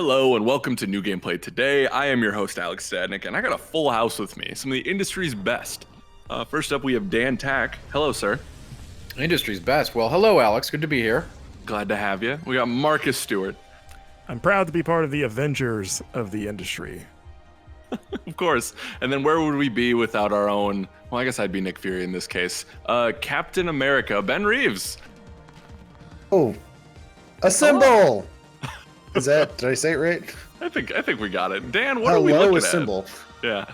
Hello and welcome to New Gameplay. Today, I am your host, Alex Stadnick, and I got a full house with me, some of the industry's best. First up, we have Dan Tack. Hello, sir. Industry's best. Well, hello, Alex. Good to be here. Glad to have you. We got Marcus Stewart. I'm proud to be part of the Avengers of the industry. Of course. And then where would we be without our own, well, I guess I'd be Nick Fury in this case, Captain America, Ben Reeves. Oh, a symbol! Did I say it right? I think we got it. Dan, what are we Hello, looking a at? symbol. Yeah.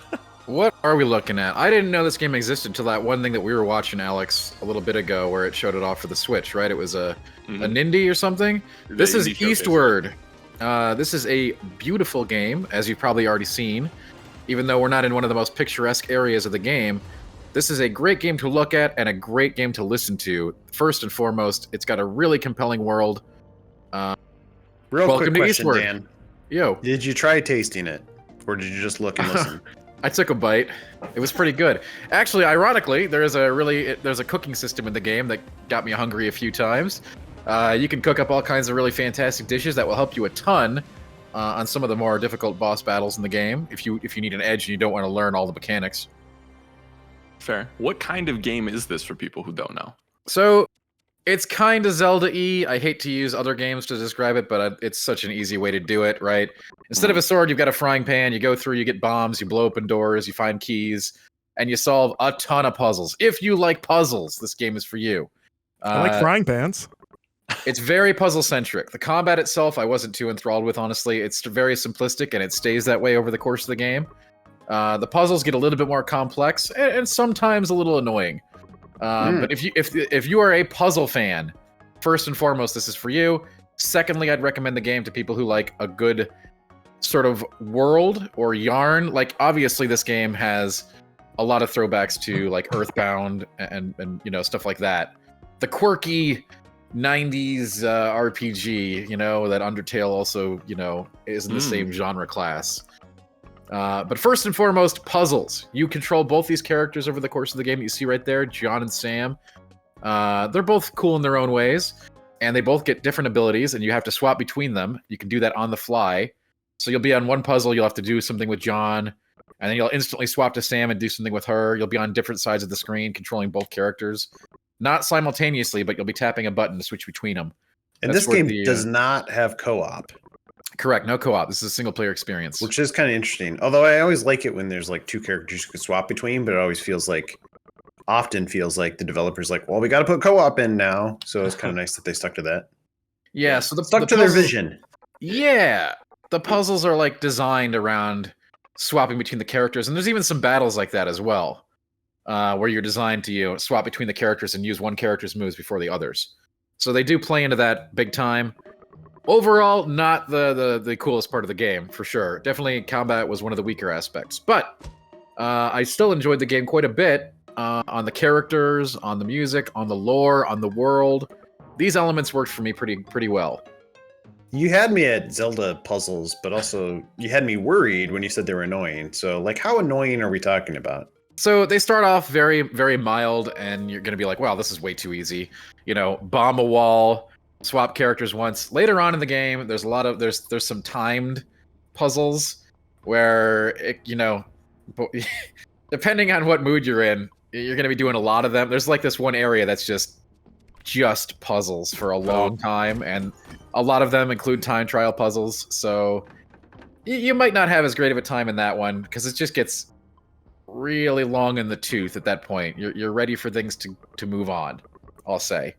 What are we looking at? I didn't know this game existed until that one thing that we were watching, Alex, a little bit ago, where it showed it off for the Switch, right? It was an indie or something. This is indie showcase. Eastward. This is a beautiful game, as you've probably already seen. Even though we're not in one of the most picturesque areas of the game, this is a great game to look at and a great game to listen to. First and foremost, it's got a really compelling world. Real Welcome quick to question, Eastward. Dan. Yo. Did you try tasting it? Or did you just look and listen? I took a bite. It was pretty good. Actually, ironically, there's a cooking system in the game that got me hungry a few times. You can cook up all kinds of really fantastic dishes that will help you a ton on some of the more difficult boss battles in the game if you need an edge and you don't want to learn all the mechanics. Fair. What kind of game is this for people who don't know? So, it's kind of Zelda-y. I hate to use other games to describe it, but it's such an easy way to do it, right? Instead of a sword, you've got a frying pan. You go through, you get bombs, you blow open doors, you find keys, and you solve a ton of puzzles. If you like puzzles, this game is for you. I like frying pans. It's very puzzle-centric. The combat itself, I wasn't too enthralled with, honestly. It's very simplistic, and it stays that way over the course of the game. The puzzles get a little bit more complex, and sometimes a little annoying. But if you are a puzzle fan, first and foremost, this is for you. Secondly, I'd recommend the game to people who like a good sort of world or yarn. Like, obviously, this game has a lot of throwbacks to like Earthbound and you know, stuff like that. The quirky 90s RPG, you know, that Undertale also, you know, is in the same genre class. But first and foremost, puzzles. You control both these characters over the course of the game. You see right there, John and Sam. They're both cool in their own ways, and they both get different abilities, and you have to swap between them. You can do that on the fly. So you'll be on one puzzle, you'll have to do something with John, and then you'll instantly swap to Sam and do something with her. You'll be on different sides of the screen, controlling both characters. Not simultaneously, but you'll be tapping a button to switch between them. And this game does not have co-op. Correct, no co-op. This is a single-player experience. Which is kind of interesting. Although I always like it when there's like two characters you can swap between, but it always often feels like the developer's like, well, we got to put co-op in now. So it's kind of nice that they stuck to that. Yeah, so Stuck to their vision. Yeah, the puzzles are like designed around swapping between the characters, and there's even some battles like that as well, where you're designed to swap between the characters and use one character's moves before the others. So they do play into that big time. Overall, not the coolest part of the game, for sure. Definitely combat was one of the weaker aspects. But I still enjoyed the game quite a bit on the characters, on the music, on the lore, on the world. These elements worked for me pretty well. You had me at Zelda puzzles, but also you had me worried when you said they were annoying. So, like, how annoying are we talking about? So they start off very, very mild, and you're going to be like, wow, this is way too easy. You know, bomb a wall, swap characters once. Later on in the game, there's there's some timed puzzles where depending on what mood you're in, you're going to be doing a lot of them. There's like this one area that's just puzzles for a long time, and a lot of them include time trial puzzles. So you might not have as great of a time in that one because it just gets really long in the tooth at that point. You're ready for things to move on, I'll say.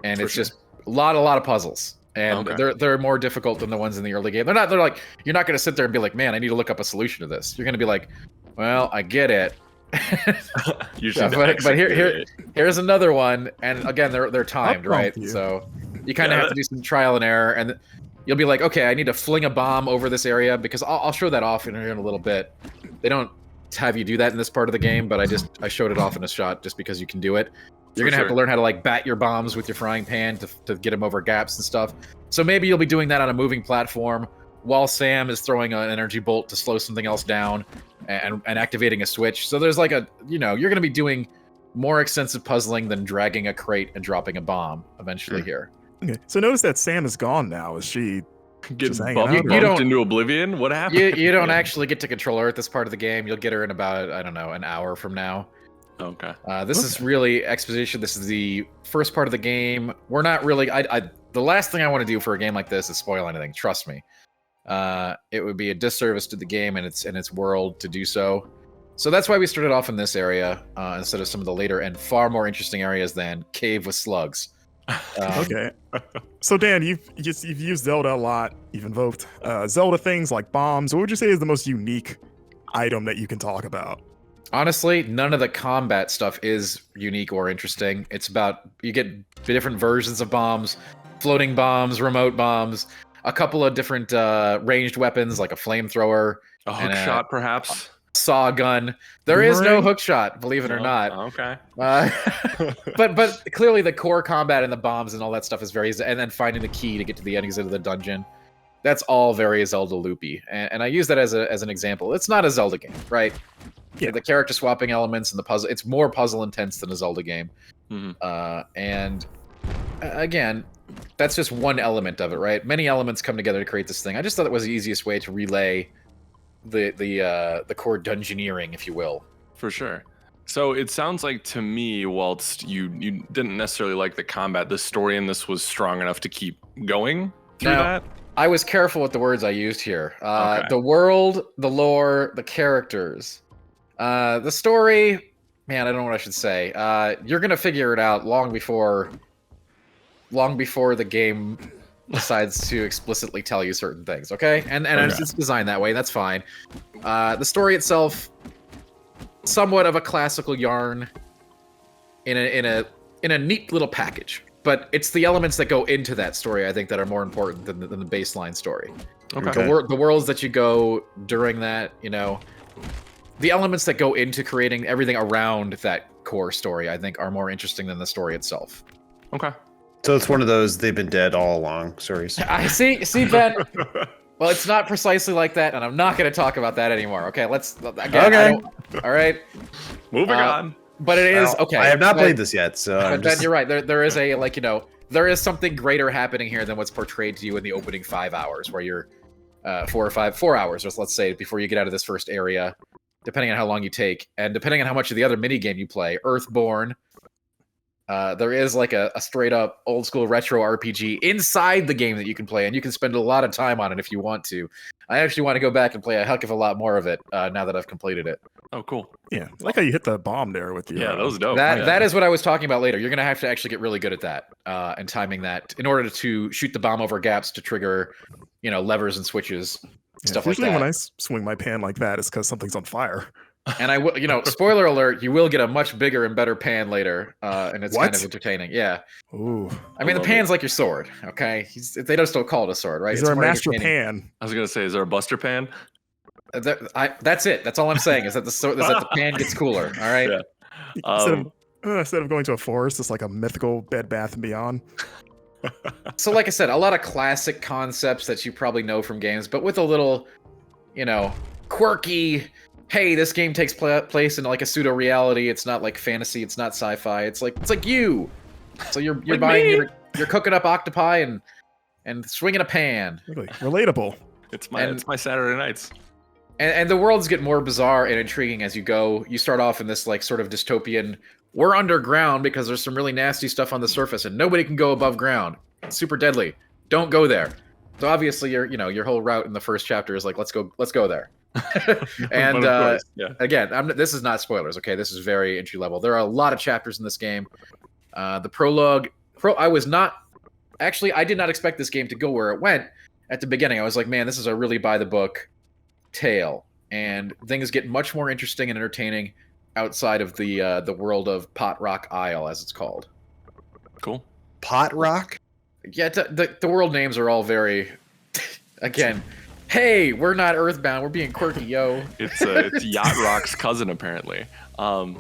And it's just a lot of puzzles, and they're more difficult than the ones in the early game. They're like, you're not going to sit there and be like, man, I need to look up a solution to this. You're going to be like, well, I get it. But here's another one, and again, they're timed, right? So you kind of have to do some trial and error, and you'll be like, okay, I need to fling a bomb over this area, because I'll show that off in a little bit. They don't have you do that in this part of the game, but I showed it off in a shot just because you can do it. You're going to have to learn how to like bat your bombs with your frying pan to get them over gaps and stuff. So maybe you'll be doing that on a moving platform while Sam is throwing an energy bolt to slow something else down and activating a switch. So there's like you're going to be doing more extensive puzzling than dragging a crate and dropping a bomb eventually here. Okay. So notice that Sam is gone now. Is she Get Just hanging bumped, out, You don't- bumped into oblivion? What happened? You don't actually get to control her at this part of the game. You'll get her in about, I don't know, an hour from now. Okay. This is really exposition. This is the first part of the game. We're not really. The last thing I want to do for a game like this is spoil anything. Trust me. It would be a disservice to the game and its world to do so. So that's why we started off in this area instead of some of the later and far more interesting areas than Cave with Slugs. Okay. So Dan, you've used Zelda a lot. You've invoked Zelda things like bombs. What would you say is the most unique item that you can talk about? Honestly, none of the combat stuff is unique or interesting. It's about you get different versions of bombs, floating bombs, remote bombs, a couple of different ranged weapons like a flamethrower, A hook shot, perhaps? saw gun. There is no Boomerang? hook shot, believe it or not. Okay. But clearly the core combat and the bombs and all that stuff is very, and then finding the key to get to the exit of the dungeon. That's all very Zelda loopy, and I use that as an example. It's not a Zelda game, right? Yeah. The character swapping elements and the puzzle, it's more puzzle intense than a Zelda game. Mhm. And again, that's just one element of it, right? Many elements come together to create this thing. I just thought it was the easiest way to relay the core dungeoneering, if you will. For sure. So it sounds like to me, whilst you didn't necessarily like the combat, the story in this was strong enough to keep going through Now, that. I was careful with the words I used here. Okay. The world, the lore, the characters. The story, man, I don't know what I should say. You're gonna figure it out long before the game decides to explicitly tell you certain things, okay? And Okay. it's designed that way, that's fine. The story itself, somewhat of a classical yarn in a neat little package. But it's the elements that go into that story, I think, that are more important than the baseline story. Okay. The worlds that you go during that, the elements that go into creating everything around that core story, I think, are more interesting than the story itself. Okay. So it's one of those they've been dead all along stories. I see, Ben. Well, it's not precisely like that, and I'm not going to talk about that anymore. Okay, again, Okay. All right, Moving on. but it is Well, okay. I have not but- played this yet, so But I'm Ben, just... you're right. There is a there is something greater happening here than what's portrayed to you in the opening 5 hours, where you're 4 hours, let's say, before you get out of this first area, depending on how long you take, and depending on how much of the other mini game you play. Earthbound. There is like a straight up old school retro RPG inside the game that you can play, and you can spend a lot of time on it if you want to. I actually want to go back and play a heck of a lot more of it now that I've completed it. Oh, cool. Yeah, I like how you hit the bomb there with your. Yeah, that was dope. That is what I was talking about later. You're gonna have to actually get really good at that and timing that in order to shoot the bomb over gaps to trigger, levers and switches, stuff like Usually that. when I swing my pan like that, it's because something's on fire. And I will, spoiler alert, you will get a much bigger and better pan later, and it's kind What? of entertaining. Yeah, Ooh. I mean the love pan's like your sword. Okay, they don't still call it a sword, right? Is It's there a more master entertaining. pan? I was gonna say, is there a Buster Pan? That's it. That's all I'm saying is that the pan gets cooler. All right. Yeah. Instead of going to a forest, it's like a mythical Bed Bath and Beyond. So, like I said, a lot of classic concepts that you probably know from games, but with a little, quirky. Hey, this game takes place in like a pseudo reality. It's not like fantasy. It's not sci-fi. It's like you. So you're Like buying me. you're cooking up octopi and swinging a pan. Really relatable. It's my Saturday nights. And the worlds get more bizarre and intriguing as you go. You start off in this like sort of dystopian. We're underground because there's some really nasty stuff on the surface, and nobody can go above ground. It's super deadly. Don't go there. So obviously, your whole route in the first chapter is like, let's go there. And But of course, yeah. again, this is not spoilers. Okay, this is very entry level. There are a lot of chapters in this game. The prologue. I did not expect this game to go where it went at the beginning. I was like, man, this is a really by the book tale, and things get much more interesting and entertaining outside of the world of Pot Rock Isle, as it's called. Cool. Pot Rock? Yeah, the world names are all very, again, hey, we're not Earthbound, we're being quirky, yo. It's Yacht Rock's cousin, apparently. Well,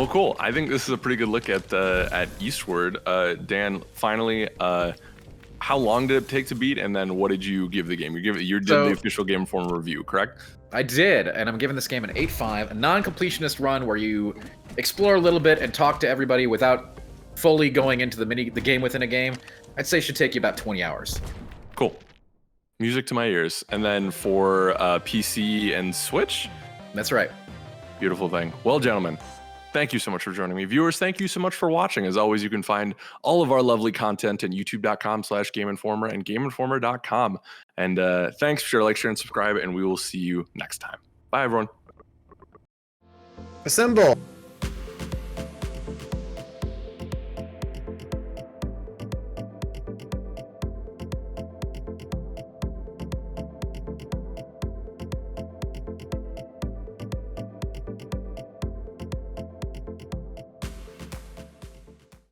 cool. I think this is a pretty good look at Eastward. Dan, finally, how long did it take to beat, and then what did you give the game? You did the official Game Informer review, correct? I did, and I'm giving this game an 8.5, a non-completionist run where you explore a little bit and talk to everybody without fully going into the game within a game. I'd say should take you about 20 hours. Cool. Music to my ears. And then for PC and Switch, That's right. beautiful thing. Well, gentlemen, thank you so much for joining me. Viewers, thank you so much for watching. As always, you can find all of our lovely content at youtube.com/GameInformer and GameInformer.com. And thanks. Share, like, share, and subscribe, and we will see you next time. Bye, everyone. Assemble.